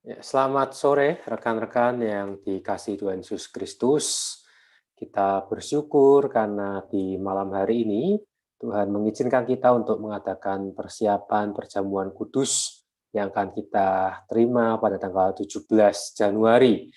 Ya, selamat sore rekan-rekan yang dikasihi Tuhan Yesus Kristus. Kita bersyukur karena di malam hari ini Tuhan mengizinkan kita untuk mengadakan persiapan perjamuan kudus yang akan kita terima pada tanggal 17 Januari.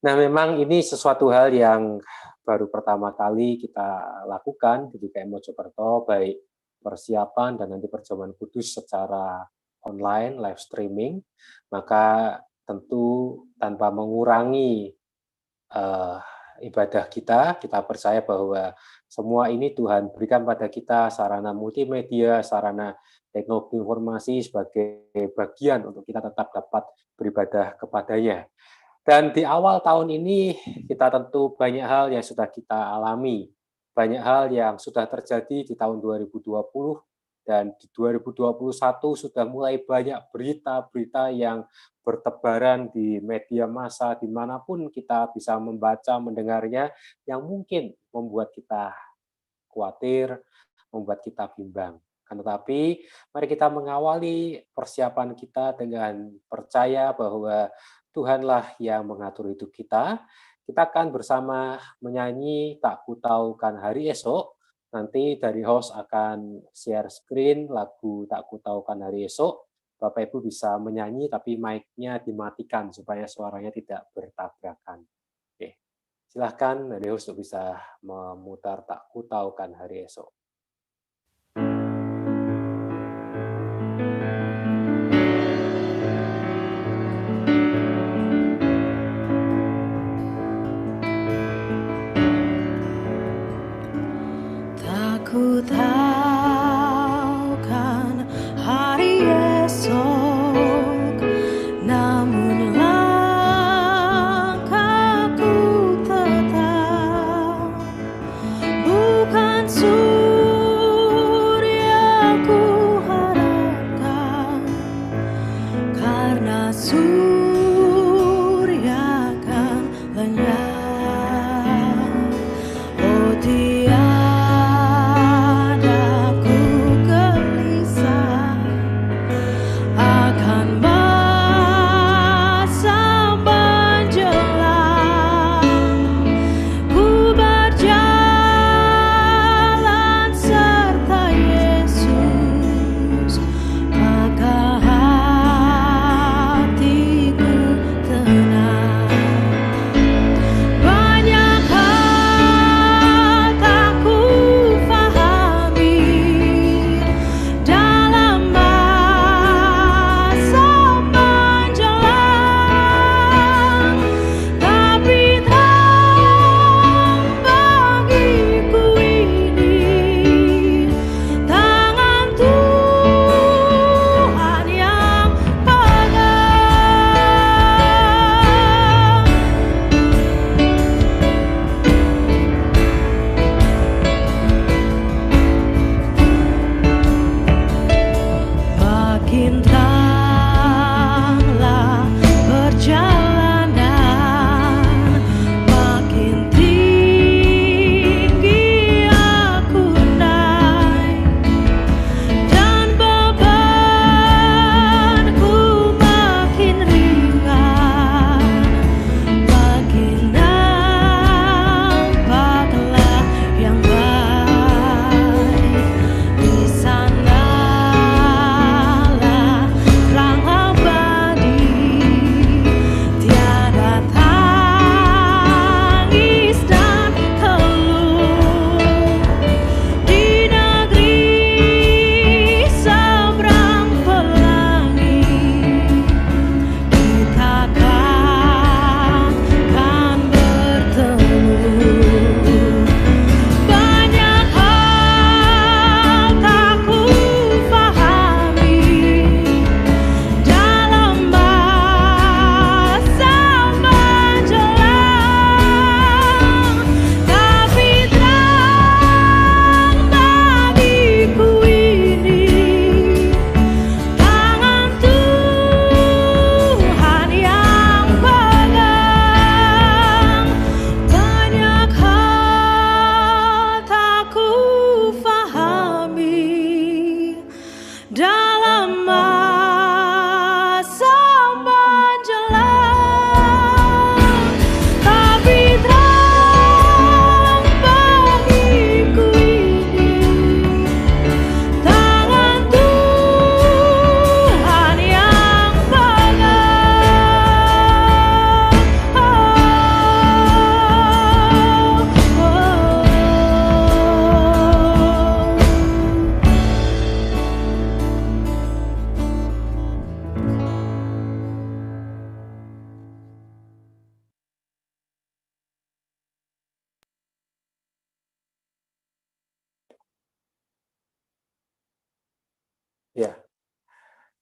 Nah, memang ini sesuatu hal yang baru pertama kali kita lakukan di GKI Mojokerto, baik persiapan dan nanti perjamuan kudus secara online, live streaming. Maka tentu tanpa mengurangi eh, ibadah kita percaya bahwa semua ini Tuhan berikan pada kita sarana multimedia, sarana teknologi informasi sebagai bagian untuk kita tetap dapat beribadah kepadanya. Dan di awal tahun ini kita tentu banyak hal yang sudah kita alami, banyak hal yang sudah terjadi di tahun 2020 dan di 2021 sudah mulai banyak berita-berita yang bertebaran di media massa dimanapun kita bisa membaca, mendengarnya, yang mungkin membuat kita khawatir, membuat kita bimbang. Tetapi mari kita mengawali persiapan kita dengan percaya bahwa Tuhanlah yang mengatur hidup kita. Kita akan bersama menyanyi Tak Ku Tahu Kan Hari Esok. Nanti dari host akan share screen lagu Tak Ku Tahu Kan Hari Esok. Bapak Ibu bisa menyanyi tapi mic-nya dimatikan supaya suaranya tidak bertabrakan. Oke. Silahkan dari host untuk bisa memutar Tak Ku Tahu Kan Hari Esok. Ku tahu kan hari esok, namun langkahku tetap bukan surya ku harapkan, karena surya kan lenyap. Oh tiada hati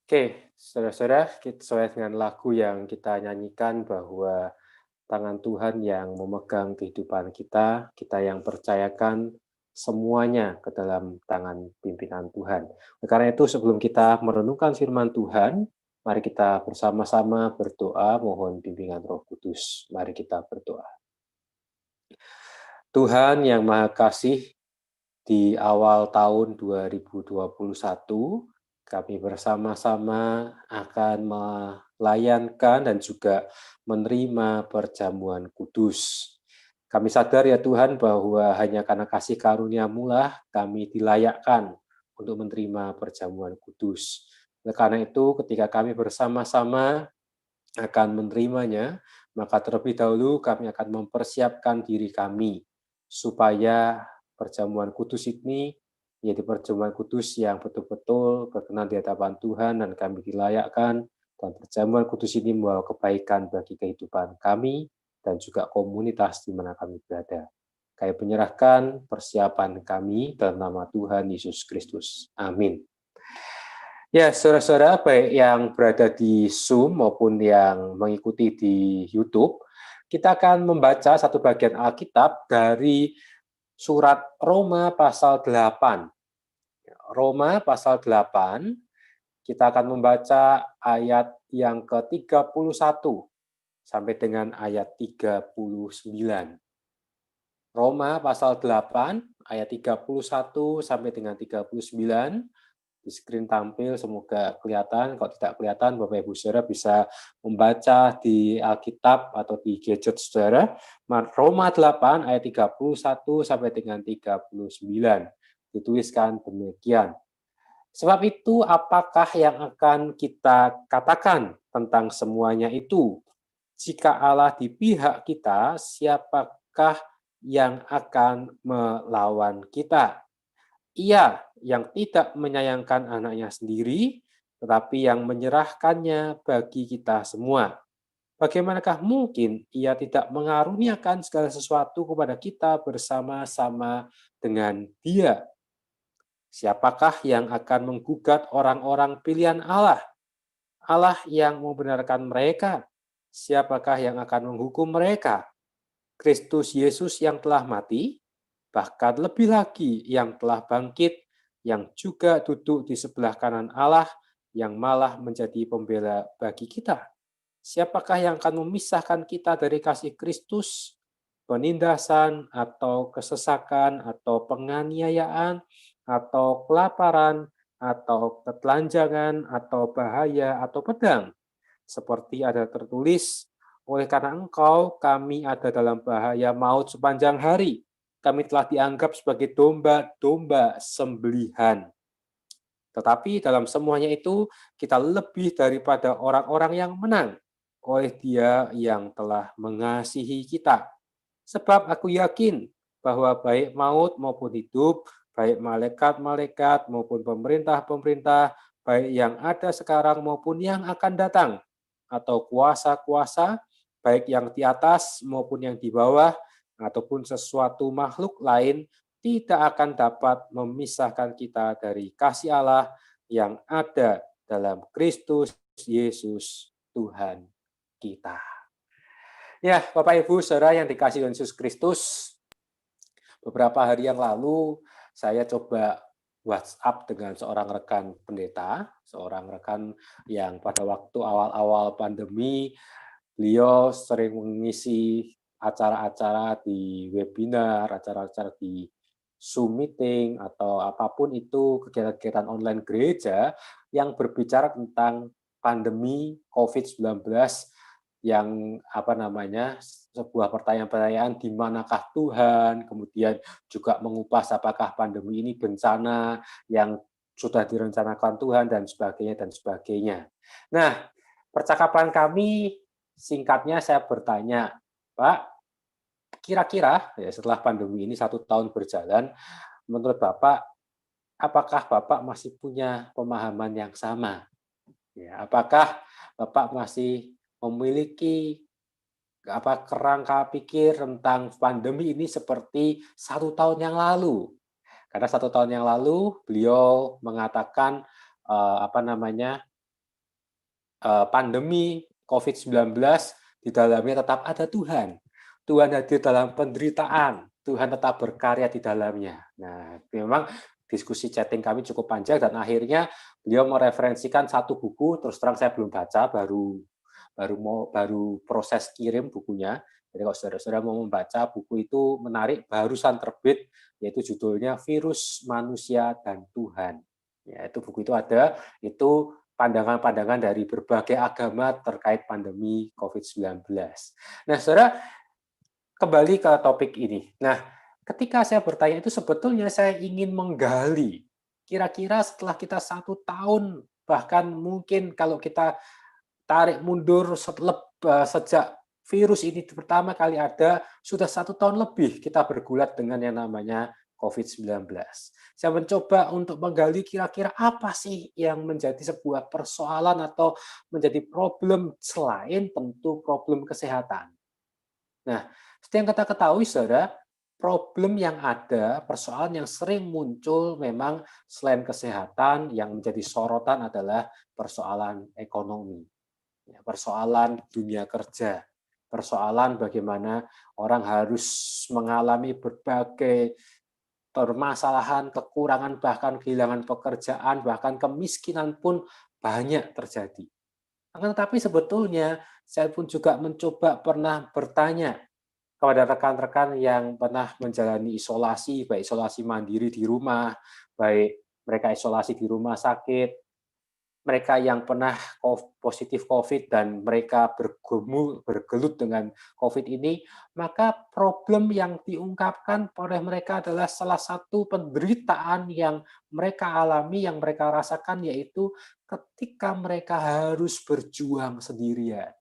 Oke, saudara-saudara, sesuai dengan lagu yang kita nyanyikan bahwa tangan Tuhan yang memegang kehidupan kita, kita yang percayakan semuanya ke dalam tangan pimpinan Tuhan. Karena itu sebelum kita merenungkan firman Tuhan, mari kita bersama-sama berdoa mohon bimbingan Roh Kudus. Mari kita berdoa. Tuhan yang Maha Kasih, di awal tahun 2021, kami bersama-sama akan melayankan dan juga menerima perjamuan kudus. Kami sadar ya Tuhan bahwa hanya karena kasih karunia-Mu lah kami dilayakkan untuk menerima perjamuan kudus. Oleh karena itu ketika kami bersama-sama akan menerimanya, maka terlebih dahulu kami akan mempersiapkan diri kami supaya perjamuan kudus ini menjadi perjamuan kudus yang betul-betul berkenan di hadapan Tuhan dan kami dilayakkan, dan perjamuan kudus ini membawa kebaikan bagi kehidupan kami dan juga komunitas di mana kami berada. Kami menyerahkan persiapan kami dalam nama Tuhan Yesus Kristus. Amin. Ya, saudara-saudara, baik yang berada di Zoom maupun yang mengikuti di YouTube, kita akan membaca satu bagian Alkitab dari surat Roma pasal 8. Roma pasal 8, kita akan membaca ayat yang ke-31 sampai dengan ayat 39. Roma pasal 8, ayat 31 sampai dengan 39. Di screen tampil, semoga kelihatan. Kalau tidak kelihatan, Bapak Ibu Saudara bisa membaca di Alkitab atau di gadget Saudara. Roma 8 ayat 31 sampai dengan 39. Dituliskan demikian. Sebab itu, apakah yang akan kita katakan tentang semuanya itu? Jika Allah di pihak kita, siapakah yang akan melawan kita? Ia yang tidak menyayangkan anaknya sendiri, tetapi yang menyerahkannya bagi kita semua. Bagaimanakah mungkin ia tidak mengaruniakan segala sesuatu kepada kita bersama-sama dengan Dia? Siapakah yang akan menggugat orang-orang pilihan Allah? Allah yang membenarkan mereka. Siapakah yang akan menghukum mereka? Kristus Yesus yang telah mati, bahkan lebih lagi yang telah bangkit, yang juga duduk di sebelah kanan Allah, yang malah menjadi pembela bagi kita. Siapakah yang akan memisahkan kita dari kasih Kristus? Penindasan atau kesesakan atau penganiayaan atau kelaparan atau ketelanjangan atau bahaya atau pedang? Seperti ada tertulis, oleh karena engkau kami ada dalam bahaya maut sepanjang hari. Kami telah dianggap sebagai domba-domba sembelihan. Tetapi dalam semuanya itu kita lebih daripada orang-orang yang menang oleh Dia yang telah mengasihi kita. Sebab aku yakin bahwa baik maut maupun hidup, baik malaikat-malaikat maupun pemerintah-pemerintah, baik yang ada sekarang maupun yang akan datang, atau kuasa-kuasa, baik yang di atas maupun yang di bawah, ataupun sesuatu makhluk lain, tidak akan dapat memisahkan kita dari kasih Allah yang ada dalam Kristus Yesus Tuhan kita. Ya, Bapak Ibu Saudara yang dikasihi Yesus Kristus, beberapa hari yang lalu saya coba WhatsApp dengan seorang rekan pendeta, seorang rekan yang pada waktu awal-awal pandemi, beliau sering mengisi acara-acara di webinar, acara-acara di Zoom meeting, atau apapun itu kegiatan-kegiatan online gereja yang berbicara tentang pandemi COVID-19 yang sebuah pertanyaan-pertanyaan di manakah Tuhan, kemudian juga mengupas apakah pandemi ini bencana yang sudah direncanakan Tuhan dan sebagainya dan sebagainya. Nah, percakapan kami singkatnya saya bertanya, Pak, kira-kira ya setelah pandemi ini 1 tahun berjalan, menurut Bapak, apakah Bapak masih punya pemahaman yang sama? Ya, apakah Bapak masih memiliki kerangka pikir tentang pandemi ini seperti 1 tahun yang lalu? Karena 1 tahun yang lalu beliau mengatakan pandemi COVID-19, di dalamnya tetap ada Tuhan. Tuhan hadir dalam penderitaan, Tuhan tetap berkarya di dalamnya. Nah, memang diskusi chatting kami cukup panjang dan akhirnya beliau mereferensikan satu buku, terus terang saya belum baca, baru proses kirim bukunya. Jadi kalau saudara-saudara mau membaca buku itu menarik, barusan terbit, yaitu judulnya Virus Manusia dan Tuhan. Ya, itu buku itu ada, itu pandangan-pandangan dari berbagai agama terkait pandemi COVID-19. Nah, saudara, kembali ke topik ini. Nah, ketika saya bertanya itu sebetulnya saya ingin menggali, kira-kira setelah kita 1 tahun, bahkan mungkin kalau kita tarik mundur sejak virus ini pertama kali ada, sudah 1 tahun lebih kita bergulat dengan yang namanya COVID-19. Saya mencoba untuk menggali kira-kira apa sih yang menjadi sebuah persoalan atau menjadi problem selain tentu problem kesehatan. Nah, seperti yang kita ketahui, saudara, problem yang ada, persoalan yang sering muncul memang selain kesehatan, yang menjadi sorotan adalah persoalan ekonomi, ya, persoalan dunia kerja, persoalan bagaimana orang harus mengalami berbagai permasalahan, kekurangan, bahkan kehilangan pekerjaan, bahkan kemiskinan pun banyak terjadi. Akan tetapi sebetulnya saya pun juga mencoba pernah bertanya kepada rekan-rekan yang pernah menjalani isolasi, baik isolasi mandiri di rumah, baik mereka isolasi di rumah sakit, mereka yang pernah positif COVID dan mereka bergelut dengan COVID ini, maka problem yang diungkapkan oleh mereka adalah salah satu penderitaan yang mereka alami, yang mereka rasakan, yaitu ketika mereka harus berjuang sendirian.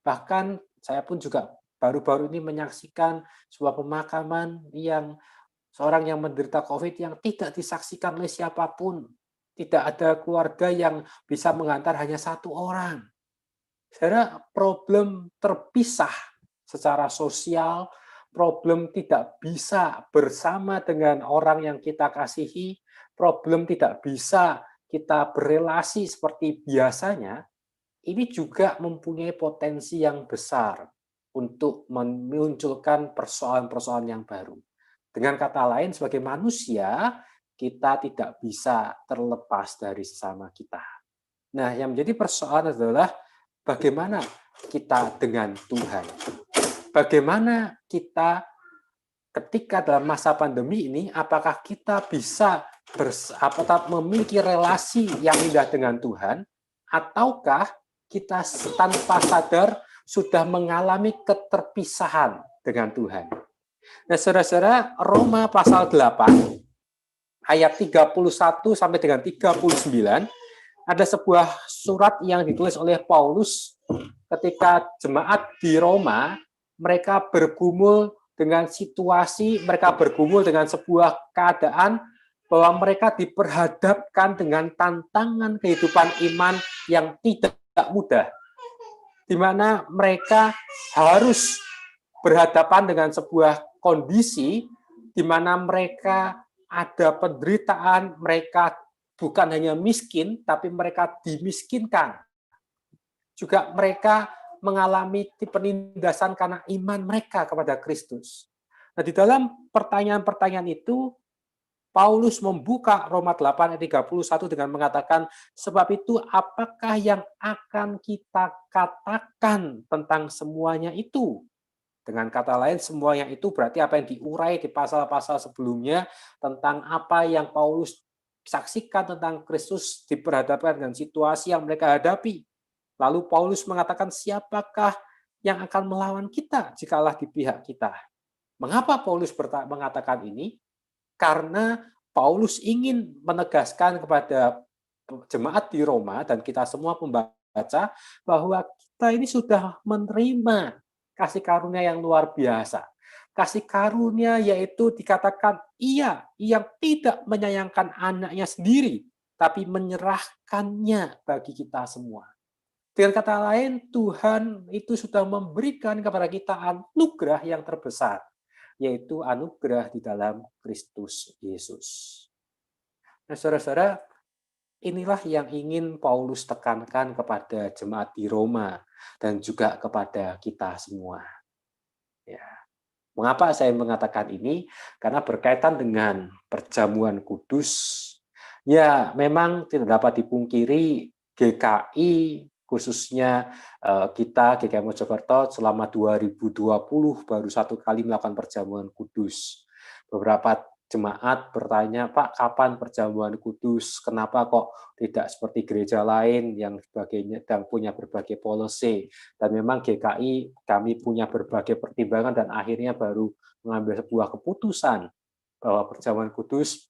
Bahkan saya pun juga baru-baru ini menyaksikan sebuah pemakaman yang seorang yang menderita COVID yang tidak disaksikan oleh siapapun. Tidak ada keluarga yang bisa mengantar, hanya satu orang. Saya problem terpisah secara sosial, problem tidak bisa bersama dengan orang yang kita kasihi, problem tidak bisa kita berelasi seperti biasanya, ini juga mempunyai potensi yang besar untuk memunculkan persoalan-persoalan yang baru. Dengan kata lain, sebagai manusia, kita tidak bisa terlepas dari sesama kita. Nah, yang menjadi persoalan adalah bagaimana kita dengan Tuhan. Bagaimana kita ketika dalam masa pandemi ini, apakah kita bisa memiliki relasi yang indah dengan Tuhan, ataukah kita tanpa sadar sudah mengalami keterpisahan dengan Tuhan. Nah, saudara-saudara, Roma pasal 8 ayat 31 sampai dengan 39 ada sebuah surat yang ditulis oleh Paulus ketika jemaat di Roma, mereka bergumul dengan situasi, mereka bergumul dengan sebuah keadaan bahwa mereka diperhadapkan dengan tantangan kehidupan iman yang tidak mudah, di mana mereka harus berhadapan dengan sebuah kondisi di mana mereka ada penderitaan, mereka bukan hanya miskin, tapi mereka dimiskinkan. Juga mereka mengalami penindasan karena iman mereka kepada Kristus. Nah, di dalam pertanyaan-pertanyaan itu, Paulus membuka Roma 8 ayat 31 dengan mengatakan, sebab itu apakah yang akan kita katakan tentang semuanya itu? Dengan kata lain, semuanya itu berarti apa yang diurai di pasal-pasal sebelumnya tentang apa yang Paulus saksikan tentang Kristus diperhadapkan dengan situasi yang mereka hadapi. Lalu Paulus mengatakan, siapakah yang akan melawan kita jikalau di pihak kita? Mengapa Paulus mengatakan ini? Karena Paulus ingin menegaskan kepada jemaat di Roma dan kita semua pembaca bahwa kita ini sudah menerima kasih karunia yang luar biasa. Kasih karunia yaitu dikatakan ia yang tidak menyayangkan anaknya sendiri, tapi menyerahkannya bagi kita semua. Dengan kata lain, Tuhan itu sudah memberikan kepada kita anugerah yang terbesar, yaitu anugerah di dalam Kristus Yesus. Nah, saudara-saudara, Inilah yang ingin Paulus tekankan kepada jemaat di Roma dan juga kepada kita semua. Ya. Mengapa saya mengatakan ini? Karena berkaitan dengan perjamuan kudus. Ya, memang tidak dapat dipungkiri GKI khususnya kita GKI Mojokerto selama 2020 baru satu kali melakukan perjamuan kudus. Beberapa jemaat bertanya, Pak, kapan perjamuan kudus? Kenapa kok tidak seperti gereja lain yang sebagainya dan punya berbagai policy? Dan memang GKI kami punya berbagai pertimbangan dan akhirnya baru mengambil sebuah keputusan bahwa perjamuan kudus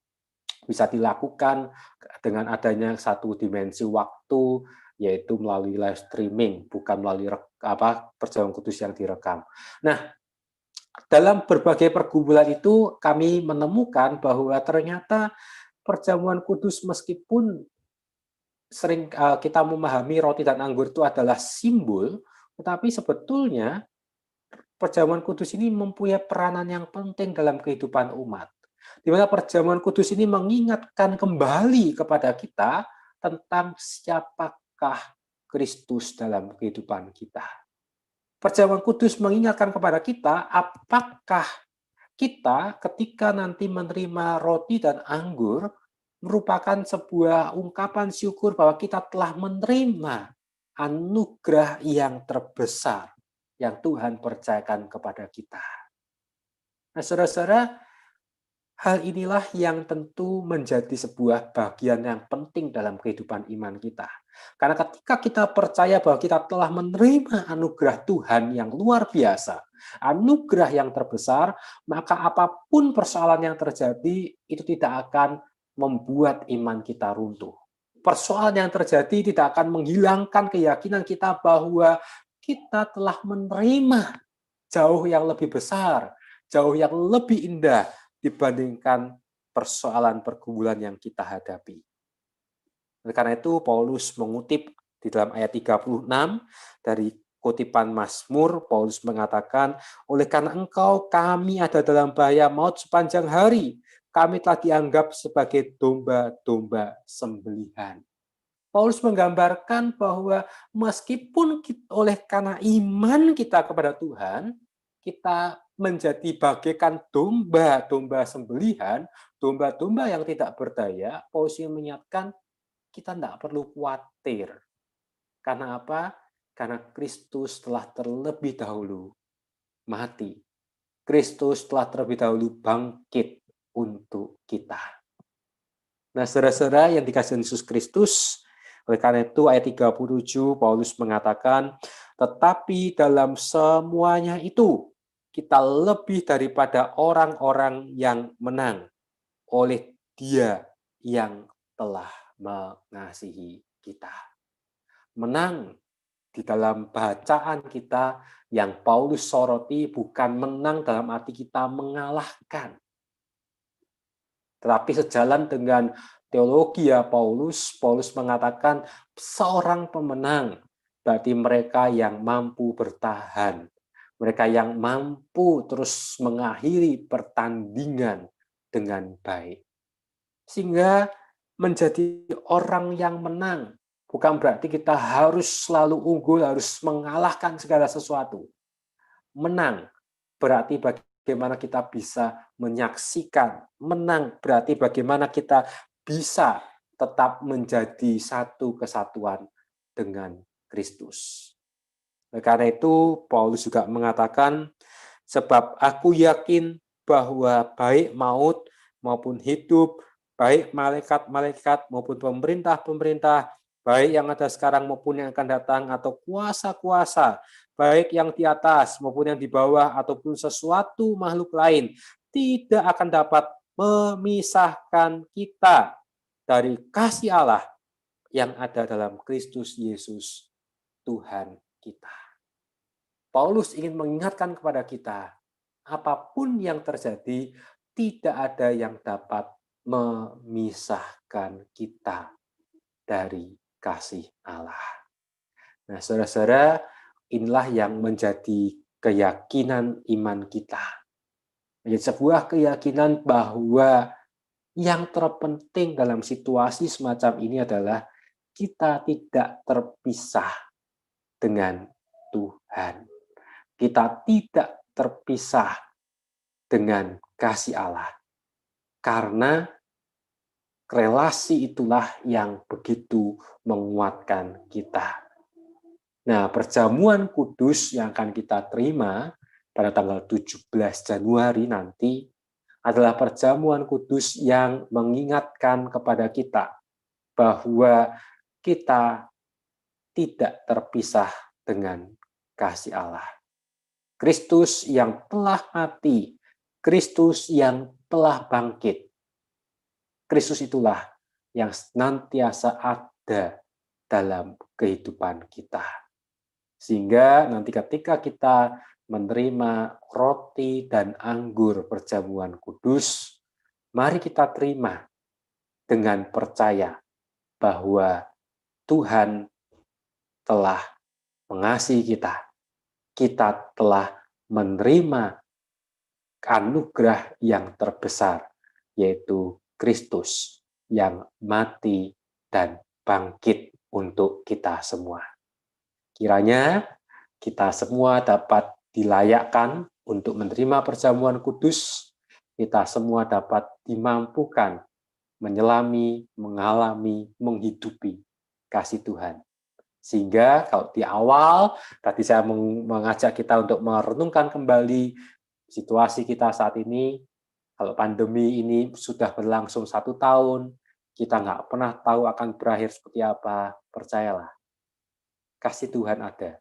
bisa dilakukan dengan adanya satu dimensi waktu, yaitu melalui live streaming, bukan melalui perjamuan kudus yang direkam. Nah, dalam berbagai pergumulan itu kami menemukan bahwa ternyata perjamuan kudus meskipun sering kita memahami roti dan anggur itu adalah simbol, tetapi sebetulnya perjamuan kudus ini mempunyai peranan yang penting dalam kehidupan umat. Di mana perjamuan kudus ini mengingatkan kembali kepada kita tentang siapakah Kristus dalam kehidupan kita. Perjamuan kudus mengingatkan kepada kita apakah kita ketika nanti menerima roti dan anggur merupakan sebuah ungkapan syukur bahwa kita telah menerima anugerah yang terbesar yang Tuhan percayakan kepada kita. Nah, saudara-saudara, hal inilah yang tentu menjadi sebuah bagian yang penting dalam kehidupan iman kita. Karena ketika kita percaya bahwa kita telah menerima anugerah Tuhan yang luar biasa, anugerah yang terbesar, maka apapun persoalan yang terjadi itu tidak akan membuat iman kita runtuh. Persoalan yang terjadi tidak akan menghilangkan keyakinan kita bahwa kita telah menerima jauh yang lebih besar, jauh yang lebih indah dibandingkan persoalan pergumulan yang kita hadapi. Oleh karena itu, Paulus mengutip di dalam ayat 36 dari kutipan Mazmur, Paulus mengatakan, oleh karena engkau kami ada dalam bahaya maut sepanjang hari, kami telah dianggap sebagai domba-domba sembelihan. Paulus menggambarkan bahwa meskipun oleh karena iman kita kepada Tuhan, kita menjadi bagaikan domba-domba sembelihan, domba-domba yang tidak berdaya, Paulus mengingatkan kita tidak perlu khawatir. Karena apa? Karena Kristus telah terlebih dahulu mati. Kristus telah terlebih dahulu bangkit untuk kita. Nah, saudara-saudara yang dikasihi Yesus Kristus, oleh karena itu ayat 37 Paulus mengatakan, tetapi dalam semuanya itu kita lebih daripada orang-orang yang menang oleh Dia yang telah mengasihi kita. Menang di dalam bacaan kita yang Paulus soroti bukan menang dalam arti kita mengalahkan. Tetapi sejalan dengan teologi Paulus mengatakan seorang pemenang berarti mereka yang mampu bertahan. Mereka yang mampu terus mengakhiri pertandingan dengan baik. Sehingga menjadi orang yang menang bukan berarti kita harus selalu unggul, harus mengalahkan segala sesuatu. Menang berarti bagaimana kita bisa menyaksikan. Menang berarti bagaimana kita bisa tetap menjadi satu kesatuan dengan Kristus. Karena itu Paulus juga mengatakan, sebab aku yakin bahwa baik maut maupun hidup, baik malaikat-malaikat maupun pemerintah-pemerintah, baik yang ada sekarang maupun yang akan datang, atau kuasa-kuasa, baik yang di atas maupun yang di bawah, ataupun sesuatu makhluk lain, tidak akan dapat memisahkan kita dari kasih Allah yang ada dalam Kristus Yesus, Tuhan kita. Paulus ingin mengingatkan kepada kita, apapun yang terjadi, tidak ada yang dapat memisahkan kita dari kasih Allah. Nah, saudara-saudara, inilah yang menjadi keyakinan iman kita. Menjadi sebuah keyakinan bahwa Yang terpenting dalam situasi semacam ini adalah kita tidak terpisah dengan Tuhan. Kita tidak terpisah dengan kasih Allah. Karena relasi itulah yang begitu menguatkan kita. Nah, perjamuan kudus yang akan kita terima pada tanggal 17 Januari nanti adalah perjamuan kudus yang mengingatkan kepada kita bahwa kita tidak terpisah dengan kasih Allah. Kristus yang telah mati, Kristus yang telah bangkit, Kristus itulah yang senantiasa ada dalam kehidupan kita. Sehingga nanti ketika kita menerima roti dan anggur perjamuan kudus, mari kita terima dengan percaya bahwa Tuhan telah mengasihi kita. Kita telah menerima anugerah yang terbesar, yaitu Kristus yang mati dan bangkit untuk kita semua. Kiranya kita semua dapat dilayakkan untuk menerima perjamuan kudus, kita semua dapat dimampukan menyelami, mengalami, menghidupi kasih Tuhan. Sehingga kalau di awal tadi saya mengajak kita untuk merenungkan kembali situasi kita saat ini, kalau pandemi ini sudah berlangsung 1 tahun, kita nggak pernah tahu akan berakhir seperti apa, percayalah, kasih Tuhan ada,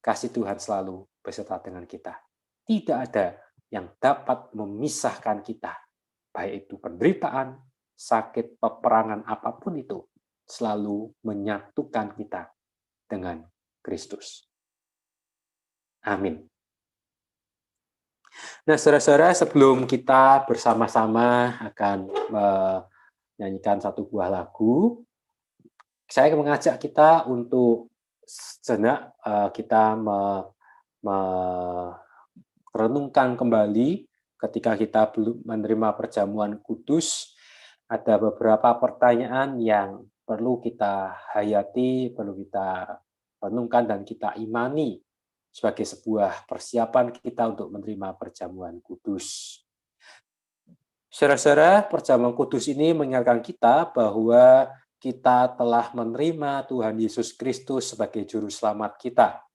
kasih Tuhan selalu beserta dengan kita. Tidak ada yang dapat memisahkan kita, baik itu penderitaan, sakit, peperangan, apapun itu, selalu menyatukan kita dengan Kristus. Amin. Nah, saudara-saudara, sebelum kita bersama-sama akan menyanyikan satu buah lagu, saya mengajak kita untuk sejenak kita merenungkan kembali ketika kita belum menerima perjamuan kudus, ada beberapa pertanyaan yang perlu kita hayati, perlu kita renungkan dan kita imani sebagai sebuah persiapan kita untuk menerima perjamuan kudus. Saudara-saudara, perjamuan kudus ini mengingatkan kita bahwa kita telah menerima Tuhan Yesus Kristus sebagai juru selamat kita.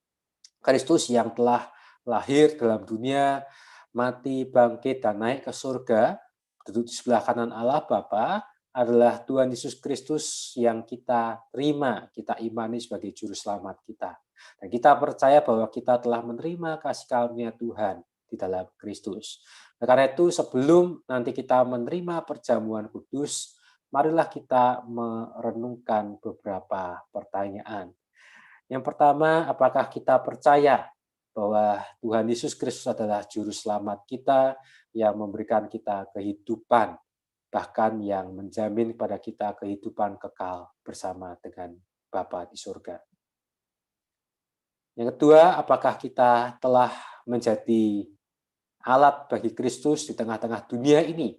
Kristus yang telah lahir dalam dunia, mati, bangkit, dan naik ke surga, duduk di sebelah kanan Allah Bapa, adalah Tuhan Yesus Kristus yang kita terima, kita imani sebagai juru selamat kita. Dan kita percaya bahwa kita telah menerima kasih karunia Tuhan di dalam Kristus. Nah, karena itu sebelum nanti kita menerima perjamuan kudus, marilah kita merenungkan beberapa pertanyaan. Yang pertama, apakah kita percaya bahwa Tuhan Yesus Kristus adalah juru selamat kita yang memberikan kita kehidupan, bahkan yang menjamin kepada kita kehidupan kekal bersama dengan Bapa di surga. Yang kedua, apakah kita telah menjadi alat bagi Kristus di tengah-tengah dunia ini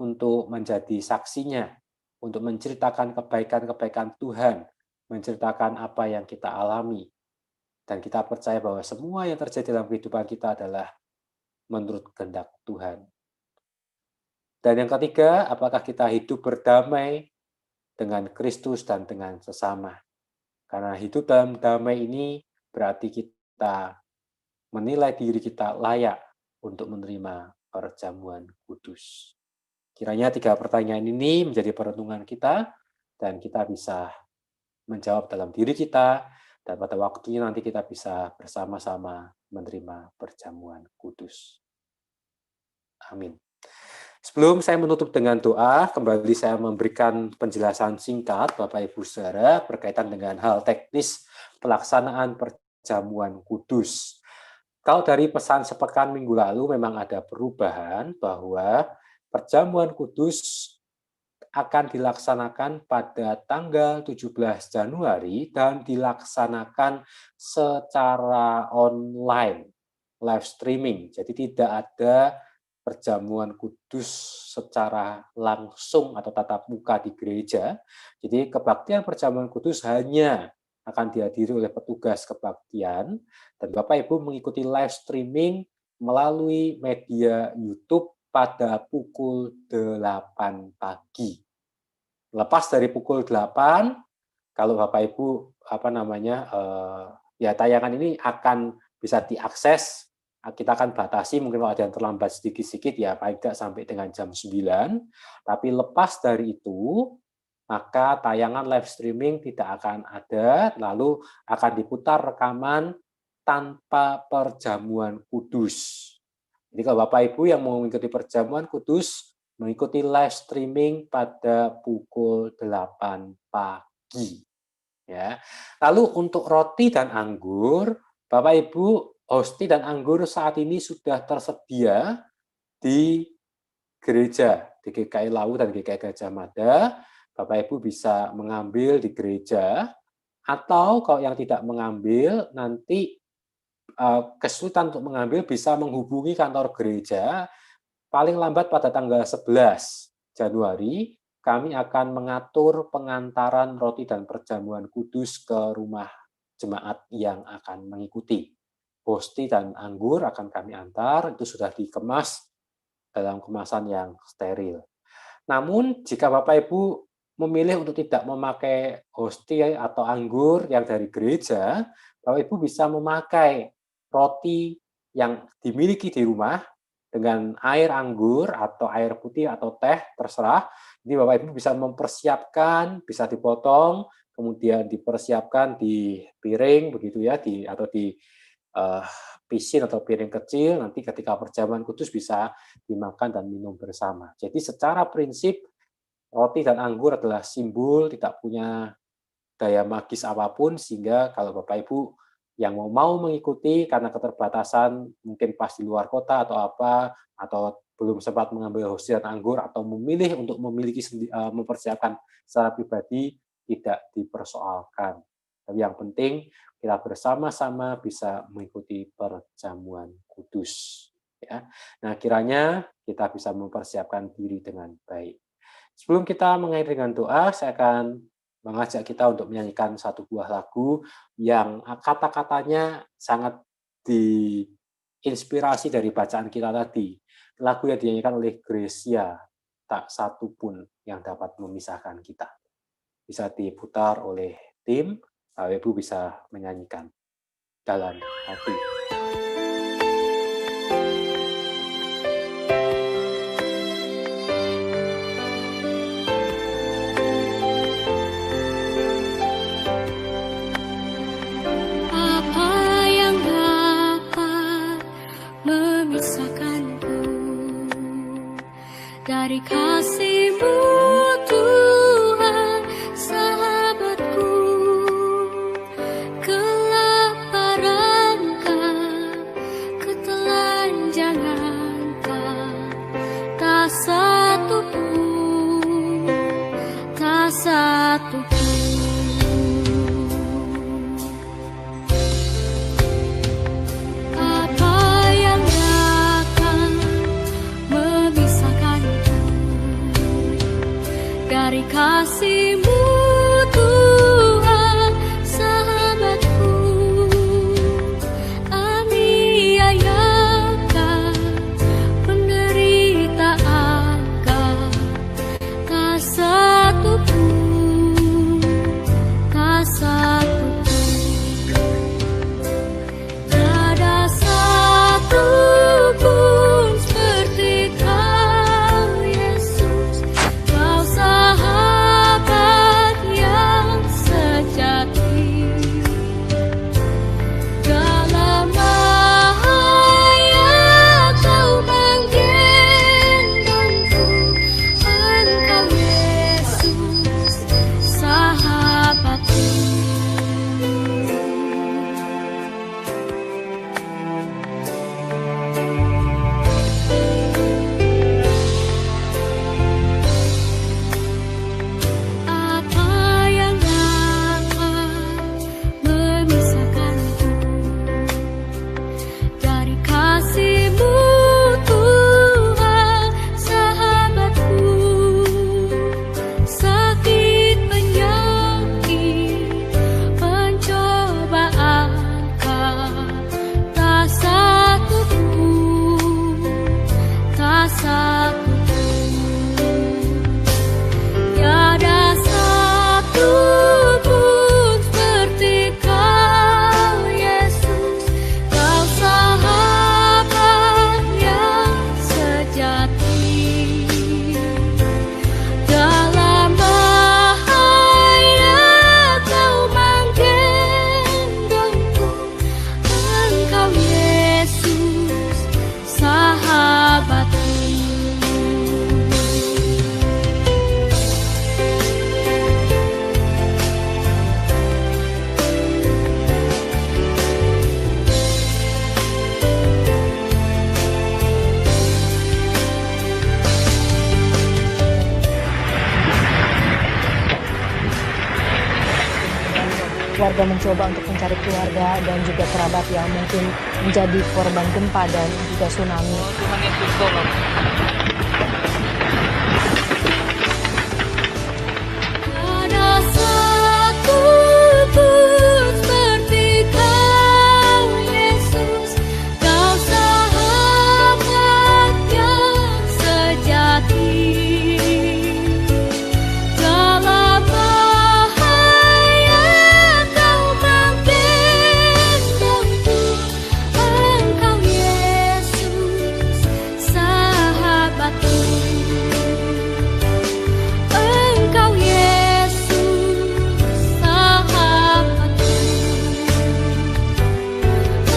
untuk menjadi saksinya, untuk menceritakan kebaikan-kebaikan Tuhan, menceritakan apa yang kita alami. Dan kita percaya bahwa semua yang terjadi dalam kehidupan kita adalah menurut kehendak Tuhan. Dan yang ketiga, apakah kita hidup berdamai dengan Kristus dan dengan sesama? Karena hidup dalam damai ini berarti kita menilai diri kita layak untuk menerima perjamuan kudus. Kiranya 3 pertanyaan ini menjadi perenungan kita, dan kita bisa menjawab dalam diri kita, dan pada waktunya nanti kita bisa bersama-sama menerima perjamuan kudus. Amin. Sebelum saya menutup dengan doa, kembali saya memberikan penjelasan singkat, Bapak Ibu Saudara, berkaitan dengan hal teknis pelaksanaan perjamuan kudus. Kalau dari pesan sepekan minggu lalu memang ada perubahan bahwa perjamuan kudus akan dilaksanakan pada tanggal 17 Januari dan dilaksanakan secara online, live streaming. Jadi tidak ada perjamuan kudus secara langsung atau tatap muka di gereja. Jadi kebaktian perjamuan kudus hanya akan dihadiri oleh petugas kebaktian, dan Bapak Ibu mengikuti live streaming melalui media YouTube pada pukul 8 pagi. Lepas dari pukul 8, kalau Bapak Ibu ya tayangan ini akan bisa diakses. Kita akan batasi, mungkin kalau ada yang terlambat sedikit-sedikit ya paling tidak sampai dengan jam 9. Tapi lepas dari itu, maka tayangan live streaming tidak akan ada, lalu akan diputar rekaman tanpa perjamuan kudus. Jadi kalau Bapak Ibu yang mau mengikuti perjamuan kudus, mengikuti live streaming pada pukul 8 pagi. Ya. Lalu untuk roti dan anggur, Bapak Ibu, hosti dan anggur saat ini sudah tersedia di gereja, di GKI Lawu dan GKI Gajah Mada. Bapak Ibu bisa mengambil di gereja, atau kalau yang tidak mengambil, nanti kesulitan untuk mengambil bisa menghubungi kantor gereja. Paling lambat pada tanggal 11 Januari, kami akan mengatur pengantaran roti dan perjamuan kudus ke rumah jemaat yang akan mengikuti. Hosti dan anggur akan kami antar, itu sudah dikemas dalam kemasan yang steril. Namun, jika Bapak Ibu memilih untuk tidak memakai hosti atau anggur yang dari gereja, Bapak Ibu bisa memakai roti yang dimiliki di rumah dengan air anggur atau air putih atau teh, terserah. Jadi Bapak Ibu bisa mempersiapkan, bisa dipotong, kemudian dipersiapkan di piring begitu ya, atau di pisin atau piring kecil, nanti ketika perjamuan kudus bisa dimakan dan minum bersama. Jadi secara prinsip roti dan anggur adalah simbol, tidak punya daya magis apapun, sehingga kalau Bapak Ibu yang mau mengikuti karena keterbatasan mungkin pas di luar kota atau apa, atau belum sempat mengambil hosti dan anggur, atau memilih untuk mempersiapkan secara pribadi, tidak dipersoalkan. Tapi yang penting kita bersama-sama bisa mengikuti perjamuan kudus. Ya. Nah, kiranya kita bisa mempersiapkan diri dengan baik. Sebelum kita mengakhiri dengan doa, saya akan mengajak kita untuk menyanyikan satu buah lagu yang kata-katanya sangat diinspirasi dari bacaan kita tadi. Lagu yang dinyanyikan oleh Gracia, tak satu pun yang dapat memisahkan kita. Bisa diputar oleh tim, Ibu bisa menyanyikan dalam hati. Dari kasih-Mu Tuhan, sahabatku, kelaparan-Kah, ketelanjangan-Kah, tak satu pun, tak satu pun. Dari kasih-Mu Tuhan, sahabatku, aniayakah, penderitaanKah, tak satu pun, tak satu pun. Tiada satu pun seperti Kau, Yesus, Kau sahabat juga mencoba untuk mencari keluarga dan juga kerabat yang mungkin menjadi korban gempa dan juga tsunami. Tuhan Yesus tolong. Ada satu pun seperti Kau, Yesus, Kau sahabat yang sejati. Dalam bahaya Kau membimbingku, Engkau Yesus, sahabatku. Engkau Yesus, sahabatku.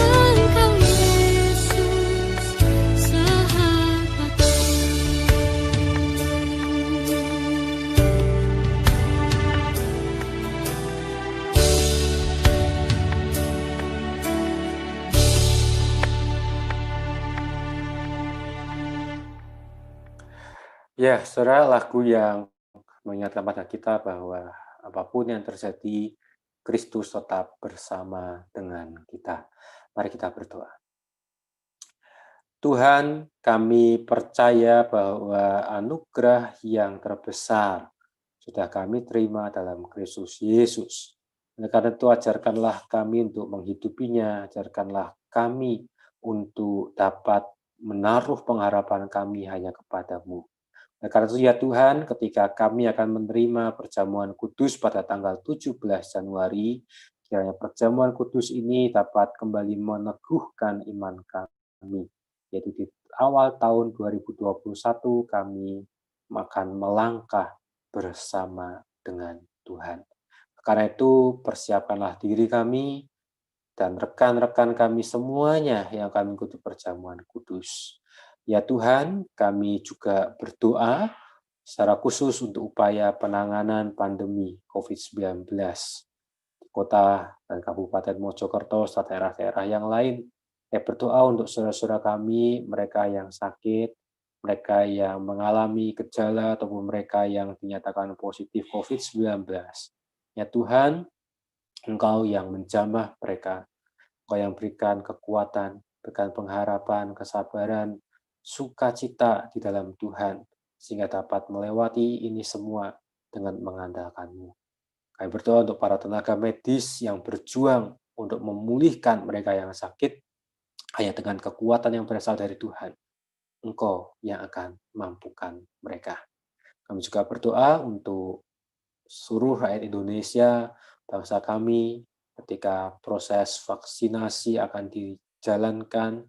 Engkau Yesus, sahabatku. Ya, saudara, lagu yang mengingatkan pada kita bahwa apapun yang terjadi, Kristus tetap bersama dengan kita. Mari kita berdoa. Tuhan, kami percaya bahwa anugerah yang terbesar sudah kami terima dalam Kristus Yesus. Oleh karena itu, ajarkanlah kami untuk menghidupinya, ajarkanlah kami untuk dapat menaruh pengharapan kami hanya kepadamu. Oleh karena itu, ya Tuhan, ketika kami akan menerima perjamuan kudus pada tanggal 17 Januari, kiranya perjamuan kudus ini dapat kembali meneguhkan iman kami, yaitu di awal tahun 2021 kami akan melangkah bersama dengan Tuhan. Karena itu, persiapkanlah diri kami dan rekan-rekan kami semuanya yang akan mengikuti perjamuan kudus. Ya Tuhan, kami juga berdoa secara khusus untuk upaya penanganan pandemi COVID-19 di kota dan Kabupaten Mojokerto serta daerah-daerah yang lain. Saya berdoa untuk saudara-saudara kami, mereka yang sakit, mereka yang mengalami gejala ataupun mereka yang dinyatakan positif COVID-19. Ya Tuhan, Engkau yang menjamah mereka, Engkau yang berikan kekuatan, berikan pengharapan, kesabaran, sukacita di dalam Tuhan, sehingga dapat melewati ini semua dengan mengandalkan-Mu. Kami berdoa untuk para tenaga medis yang berjuang untuk memulihkan mereka yang sakit, hanya dengan kekuatan yang berasal dari Tuhan. Engkau yang akan mampukan mereka. Kami juga berdoa untuk seluruh rakyat Indonesia, bangsa kami, ketika proses vaksinasi akan dijalankan,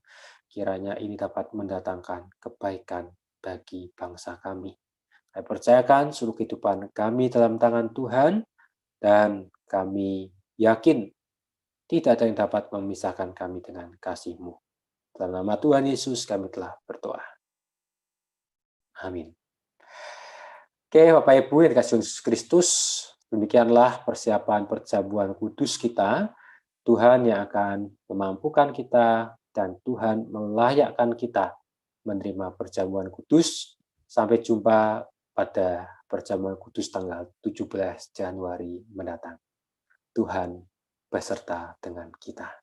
kiranya ini dapat mendatangkan kebaikan bagi bangsa kami. Kami percayakan seluruh kehidupan kami dalam tangan Tuhan, dan kami yakin tidak ada yang dapat memisahkan kami dengan kasih-Mu. Dalam nama Tuhan Yesus kami telah berdoa. Amin. Oke, Bapak Ibu yang dikasihi Yesus Kristus, demikianlah persiapan perjamuan kudus kita. Tuhan yang akan memampukan kita dan Tuhan melayakkan kita menerima perjamuan kudus. Sampai jumpa pada perjamuan kudus tanggal 17 Januari mendatang. Tuhan beserta dengan kita.